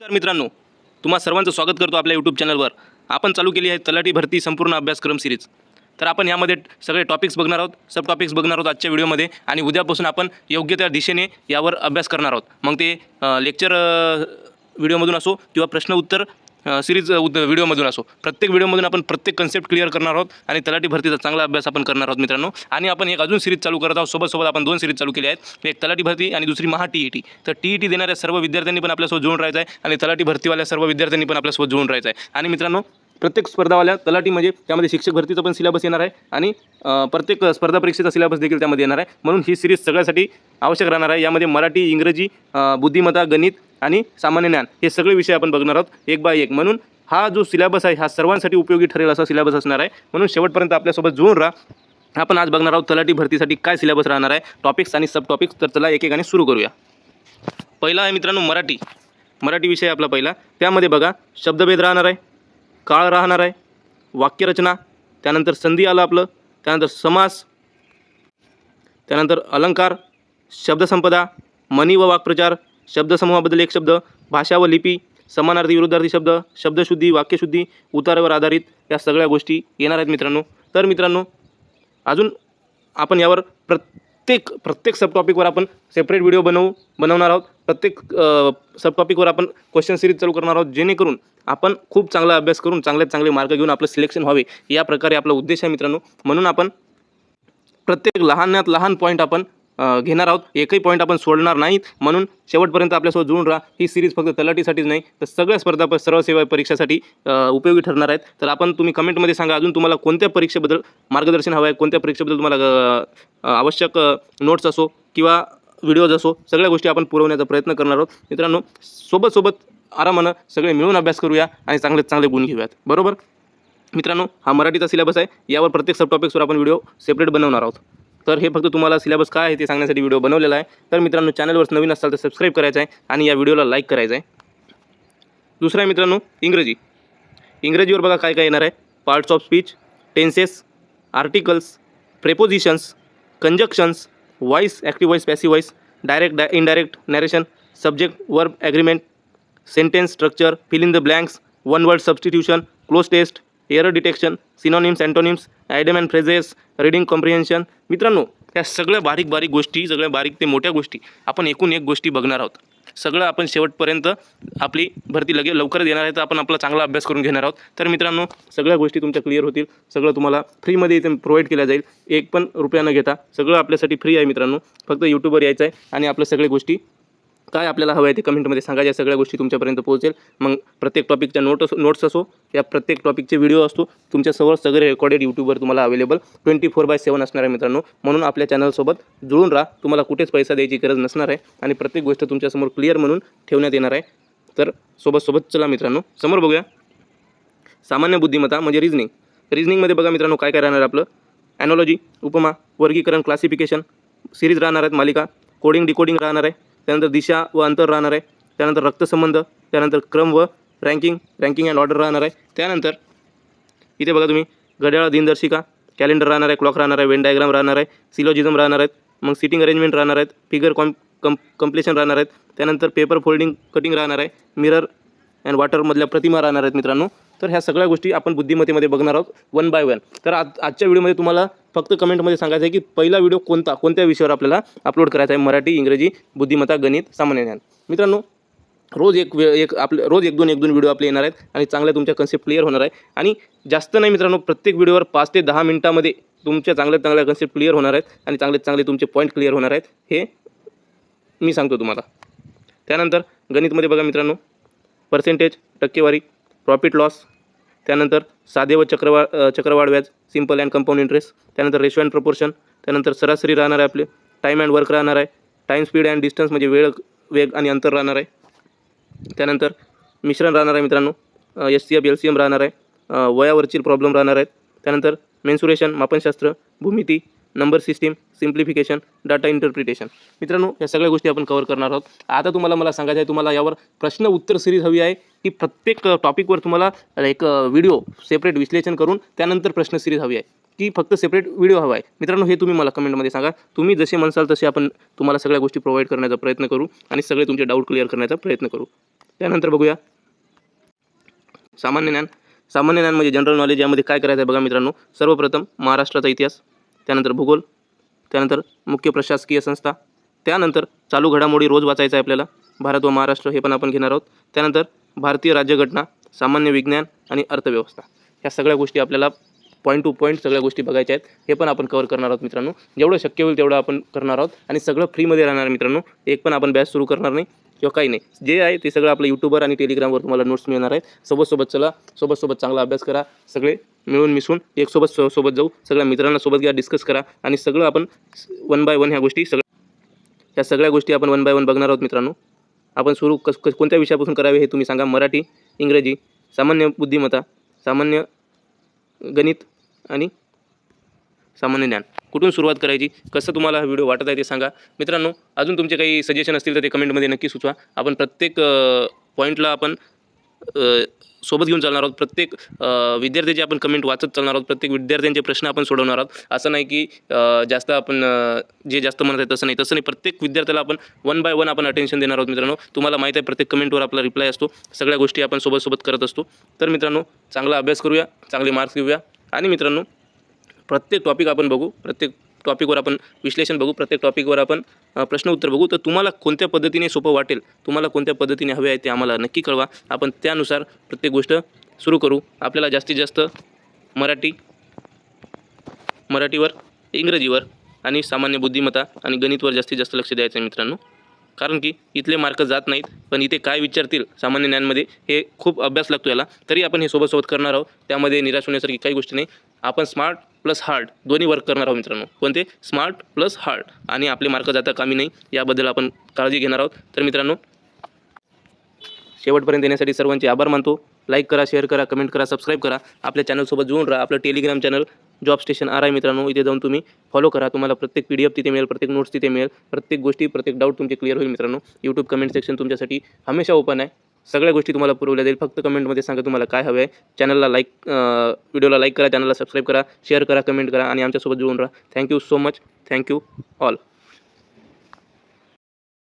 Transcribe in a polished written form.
नमस्कार मित्रांनो, तुम्हा सर्वांचं स्वागत करतो आपल्या यूट्यूब चॅनलवर. आपण चालू केली आहे तलाठी भरती संपूर्ण अभ्यासक्रम सिरीज. तर आपण यामध्ये सगळे टॉपिक्स बघणार आहोत, सब टॉपिक्स बघणार आहोत आजच्या व्हिडिओमध्ये. आणि उद्यापासून आपण योग्य त्या दिशेने यावर अभ्यास करणार आहोत. मग ते लेक्चर व्हिडिओमधून असो किंवा प्रश्न उत्तर सिरीज व्हिडिओमधून असो, प्रत्येक व्हिडिओमधून आपण प्रत्येक कन्सेप्ट क्लिअर करणार आहोत आणि तलाठी भरतीचा चांगला अभ्यास आपण करणार आहोत मित्रांनो. आणि आपण एक अजून सिरीज चालू करत आहोत. सोबत आपण दोन सिरीज चालू केली आहेत, एक तलाठी भरती आणि दुसरी महा TET. तर TET देणाऱ्या सर्व विद्यार्थ्यांनी पण आपल्यासोबत जोडून राहायचं आहे आणि तलाठी भरतीवाल्या सर्व विद्यार्थ्यांनी पण आपल्यासोबत जोडून राहायचं आहे. आणि मित्रांनो, प्रत्येक स्पर्धावाल्या तलाठी म्हणजे त्यामध्ये शिक्षक भरतीचा पण सिलेबस येणार आहे आणि प्रत्येक स्पर्धा परीक्षेचा सिलेबस देखील त्यामध्ये येणार आहे. म्हणून ही सिरीज सगळ्यासाठी आवश्यक राहणार आहे. यामध्ये मराठी, इंग्रजी, बुद्धिमत्ता, गणित आणि सामान्य ज्ञान हे सगळे विषय आपण बघणार आहोत एक बाय एक. म्हणून हा जो सिलेबस आहे हा सर्वांसाठी उपयोगी ठरेल असा सिलेबस असणार आहे. म्हणून शेवटपर्यंत आपल्यासोबत जोडून राहा. आपण आज बघणार आहोत तलाठी भरतीसाठी काय सिलेबस राहणार आहे, टॉपिक्स आणि सब टॉपिक्स. तर चला एकेकाने सुरू करूया. पहिला आहे मित्रांनो मराठी विषय आपला पहिला. त्यामध्ये बघा शब्दभेद राहणार आहे, काळ राहणार आहे, वाक्यरचना, त्यानंतर संधी आलं आपलं, त्यानंतर समास, त्यानंतर अलंकार, शब्दसंपदा, म्हणी व वाक्प्रचार, शब्दसमूहाबद्दल एक शब्द, भाषा व लिपी, समानार्थी विरुद्धार्थी शब्द, शब्दशुद्धी, वाक्यशुद्धी, उतारावर आधारित या सगळ्या गोष्टी येणार आहेत मित्रांनो. तर मित्रांनो, अजून आपण यावर प्रत्येक सब टॉपिकवर आपण सेपरेट व्हिडिओ बनवणार आहोत. प्रत्येक सब टॉपिकवर आपण क्वेश्चन सिरीज चालू करणार आहोत, जेणेकरून आपण खूप चांगला अभ्यास करून चांगल्यात चांगले मार्क घेऊन आपलं सिलेक्शन व्हावे, या प्रकारे आपला उद्देश आहे मित्रांनो. म्हणून आपण प्रत्येक लहानात लहान पॉईंट आपण घेणार आहोत, एकही पॉईंट आपण सोडणार नाहीत. म्हणून शेवटपर्यंत आपल्यासोबत जोडून राहा. ही सिरीज फक्त तलाठीसाठीच नाही तर सगळ्या स्पर्धा सर्व सेवा परीक्षासाठी उपयोगी ठरणार आहेत. तर तुम्ही कमेंटमध्ये सांगा अजून तुम्हाला कोणत्या परीक्षेबद्दल मार्गदर्शन हवं आहे, कोणत्या परीक्षेबद्दल तुम्हाला आवश्यक नोट्स असो किंवा व्हिडिओज असो, सगळ्या गोष्टी आपण पुरवण्याचा प्रयत्न करणार आहोत मित्रांनो. सोबत आरामानं सगळे मिळून अभ्यास करूया आणि चांगले गुण घेऊयात. बरोबर मित्रांनो, हा मराठीचा सिलेबस आहे. यावर प्रत्येक सब टॉपिक्सवर आपण व्हिडिओ सेपरेट बनवणार आहोत. तर हे फक्त तुम्हाला सिलेबस काय आहे ते सांगण्यासाठी व्हिडिओ बनवलेला आहे. तर मित्रांनो, चॅनलवर नवीन असाल तर सबस्क्राईब करायचं आहे आणि या व्हिडिओला लाईक करायचं आहे. दुसरा आहे मित्रांनो इंग्रजीवर बघा काय येणार आहे. Parts of speech, tenses, articles, prepositions, conjunctions, voice, active voice, passive voice, direct indirect narration, subject verb agreement, sentence structure, fill in the blanks, one word substitution, cloze test, error detection, synonyms, antonyms, idiom and phrases, reading comprehension. मित्रांनो, त्या सगळ्या बारीक गोष्टी, सगळ्या बारीक ते मोठ्या गोष्टी आपण एकूण एक गोष्टी बघणार आहोत. सगळं आपण शेवटपर्यंत आपली भरती लवकरच येणार आहे, तर आपण आपला चांगला अभ्यास करून घेणार आहोत. तर मित्रांनो, सगळ्या गोष्टी तुमच्या क्लिअर होतील. सगळं तुम्हाला फ्रीमध्ये इथे प्रोव्हाइड केल्या जाईल, एक पण रुपया न घेता. सगळं आपल्यासाठी फ्री आहे मित्रांनो. फक्त यूट्यूबवर यायचं आहे आणि आपल्या सगळ्या गोष्टी काय आपल्याला हवं आहे ते कमेंटमध्ये सांगायच्या, सगळ्या गोष्टी तुमच्यापर्यंत पोहोचेल. मग प्रत्येक टॉपिकच्या नोट्स असो या प्रत्येक टॉपिकचे व्हिडिओ असतो तुमच्यासमोर सगळे रेकॉर्डेड यूट्यूबवर तुम्हाला अवेलेबल 24/7 असणार आहे मित्रांनो. म्हणून आपल्या चॅनलसोबत जुळून राहा. तुम्हाला कुठेच पैसा द्यायची गरज नसणार आहे आणि प्रत्येक गोष्ट तुमच्यासमोर क्लिअर म्हणून ठेवण्यात येणार आहे. तर सोबत चला मित्रांनो, समोर बघूया. सामान्य बुद्धिमत्ता म्हणजे रिझनिंगमध्ये बघा मित्रांनो काय राहणार आहे आपलं. ॲनॉलॉजी, उपमा, वर्गीकरण, क्लासिफिकेशन सिरीज राहणार आहेत, मालिका, कोडिंग डिकोडिंग राहणार आहे. त्यानंतर दिशा व अंतर राहणार आहे. त्यानंतर रक्तसंबंध, त्यानंतर क्रम व रँकिंग अँड ऑर्डर राहणार आहे. त्यानंतर इथे बघा तुम्ही घड्याळ, दिनदर्शिका, कॅलेंडर राहणार आहे, क्लॉक राहणार आहे, वेन डायग्राम राहणार आहे, सिलोजिझम राहणार आहेत, मग सिटिंग अरेंजमेंट राहणार आहेत, फिगर कम्प्लेशन राहणार आहेत. त्यानंतर पेपर फोल्डिंग कटिंग राहणार आहे, मिरर अँड वॉटरमधल्या प्रतिमा राहणार आहेत मित्रांनो. तर ह्या सगळ्या गोष्टी आपण बुद्धिमत्तेमध्ये बघणार आहोत 1 by 1. तर आजच्या व्हिडिओमध्ये तुम्हाला फक्त कमेंटमध्ये सांगायचं आहे की पहिला व्हिडिओ कोणत्या विषयावर आपल्याला अपलोड करायचा आहे. मराठी, इंग्रजी, बुद्धिमत्ता, गणित, सामान्य ज्ञान. मित्रांनो, रोज एक दोन व्हिडिओ आपले येणार आहेत आणि चांगल्या तुमच्या कन्सेप्ट क्लिअर होणार आहे. आणि जास्त नाही मित्रांनो, प्रत्येक व्हिडिओवर 5 ते 10 मिनिटामध्ये तुमच्या चांगल्या कन्सेप्ट क्लिअर होणार आहेत आणि चांगले तुमचे पॉईंट क्लिअर होणार आहेत, हे मी सांगतो तुम्हाला. त्यानंतर गणितमध्ये बघा मित्रांनो, पर्सेंटेज, टक्केवारी, प्रॉफिट लॉस, त्यानंतर साधे व चक्रवाढ व्याज, सिंपल अँड कंपाऊंड इंटरेस्ट, त्यानंतर रेशो अँड प्रपोर्शन, त्यानंतर सरासरी राहणार आहे आपले, टाईम अँड वर्क राहणार आहे, टाईम स्पीड अँड डिस्टन्स म्हणजे वेग आणि अंतर राहणार आहे. त्यानंतर मिश्रण राहणार आहे मित्रांनो, SCF LCM राहणार आहे, वयावरची प्रॉब्लेम राहणार आहेत. त्यानंतर मेन्सुरेशन, मापनशास्त्र, भूमिती, number system, simplification, data interpretation. मित्रांनो, या सगळ्या गोष्टी आपण कव्हर करणार आहोत. आता मला सांगायचं आहे, तुम्हाला यावर प्रश्न उत्तर सिरीज हवी आहे की प्रत्येक टॉपिकवर तुम्हाला एक व्हिडिओ सेपरेट विश्लेषण करून त्यानंतर प्रश्न सिरीज हवी आहे की फक्त सेपरेट व्हिडिओ हवा आहे मित्रांनो, हे तुम्ही मला कमेंटमध्ये सांगा. तुम्ही जसे म्हणसाल तसे आपण तुम्हाला सगळ्या गोष्टी प्रोव्हाइड करण्याचा प्रयत्न करू आणि सगळे तुमचे डाऊट क्लिअर करण्याचा प्रयत्न करू. त्यानंतर बघूया सामान्य ज्ञान. सामान्य ज्ञान म्हणजे जनरल नॉलेज. यामध्ये काय करायचं आहे बघा मित्रांनो. सर्वप्रथम महाराष्ट्राचा इतिहास, त्यानंतर भूगोल, त्यानंतर मुख्य प्रशासकीय संस्था, त्यानंतर चालू घडामोडी रोज वाचायचं आहे आपल्याला. भारत व महाराष्ट्र हे पण आपण घेणार आहोत. त्यानंतर भारतीय राज्यघटना, सामान्य विज्ञान आणि अर्थव्यवस्था. ह्या सगळ्या गोष्टी आपल्याला पॉईंट टू पॉईंट सगळ्या गोष्टी बघायच्या आहेत. हे पण आपण कव्हर करणार आहोत मित्रांनो. जेवढं शक्य होईल तेवढं आपण करणार आहोत आणि सगळं फ्रीमध्ये राहणार मित्रांनो. एक पण आपण बॅच सुरू करणार नाही किंवा काही नाही. जे आहे ते सगळं आपलं यूट्यूबवर आणि टेलिग्रामवर तुम्हाला नोट्स मिळणार आहेत. सोबत चला, सोबत चांगला अभ्यास करा. सगळे मिळून मिसळून एक सोबत जाऊ. सगळ्या मित्रांना सोबत घ्या, डिस्कस करा आणि सगळं आपण 1 बाय 1 ह्या सगळ्या गोष्टी आपण 1 बाय 1 बघणार आहोत मित्रांनो. आपण सुरू कोणत्या विषयापासून करावे हे तुम्ही सांगा. मराठी, इंग्रजी, सामान्य बुद्धिमत्ता, सामान्य गणित आणि सामान्य ज्ञान. कुठून सुरुवात करायची, कसं तुम्हाला हा व्हिडिओ वाटत आहे ते सांगा मित्रांनो. अजून तुमचे काही सजेशन असतील तर ते कमेंटमध्ये नक्की सुचवा. आपण प्रत्येक पॉईंटला आपण सोबत घेऊन चालणार आहोत. प्रत्येक विद्यार्थ्याचे आपण कमेंट वाचत चालणार आहोत. प्रत्येक विद्यार्थ्यांचे प्रश्न आपण सोडवणार आहोत. असं नाही की जास्त आपण जे जास्त म्हणत आहे तसं नाही. प्रत्येक विद्यार्थ्याला आपण 1 बाय 1 आपण अटेन्शन देणार आहोत मित्रांनो. तुम्हाला माहीत आहे प्रत्येक कमेंटवर आपला रिप्लाय असतो. सगळ्या गोष्टी आपण सोबत करत असतो. तर मित्रांनो चांगला अभ्यास करूया, चांगले मार्क्स घेऊया आणि मित्रांनो प्रत्येक टॉपिक आपण बघू. प्रत्येक टॉपिकवर आपण विश्लेषण बघू. प्रत्येक टॉपिकवर आपण प्रश्न उत्तर बघू. तर तुम्हाला कोणत्या पद्धतीने सोपं वाटेल, तुम्हाला कोणत्या पद्धतीने हवे आहे ते आम्हाला नक्की कळवा. आपण त्यानुसार प्रत्येक गोष्ट सुरू करू. आपल्याला जास्तीत जास्त मराठीवर, इंग्रजीवर आणि सामान्य बुद्धिमत्ता आणि गणितवर जास्तीत जास्त लक्ष द्यायचं आहे मित्रांनो. कारण की इथले मार्क जात नाहीत, पण इथे काय विचारतील सामान्य ज्ञानमध्ये हे खूप अभ्यास लागतो याला. तरी आपण हे सोबत करणार आहोत. त्यामध्ये निराश होण्यासारखी काही गोष्टी नाही. आपण स्मार्ट प्लस हार्ड दोन्ही वर्क करणार आहोत मित्रांनो. कोणते? Smart plus hard. आणि आपले मार्क जाता कामी नाही याबद्दल आपण काळजी घेणार आहोत. तर मित्रांनो शेवटपर्यंत येण्यासाठी सर्वांचे आभार मानतो. लाईक करा, शेअर करा, कमेंट करा, सबस्क्राईब करा. आपल्या चॅनलसोबत जुळून राहा. आपलं Telegram channel job station RI मित्रांनो, इथे जाऊन तुम्ही फॉलो करा. तुम्हाला प्रत्येक PDF तिथे मिळेल, प्रत्येक नोट्स तिथे मिळेल, प्रत्येक गोष्टी, प्रत्येक डाऊट तुमचे क्लिअर होईल मित्रांनो. यूट्यूब कमेंट सेक्शन तुमच्यासाठी हमेशा ओपन आहे. सगळ्या गोष्टी तुम्हाला पुरवल्या जाईल. फक्त कमेंटमध्ये सांगा तुम्हाला काय हवं आहे. चॅनलला व्हिडिओला लाईक करा, चॅनलला सबस्क्राईब करा, शेअर करा, कमेंट करा आणि आमच्यासोबत जुळून राहा. Thank you so much. Thank you all.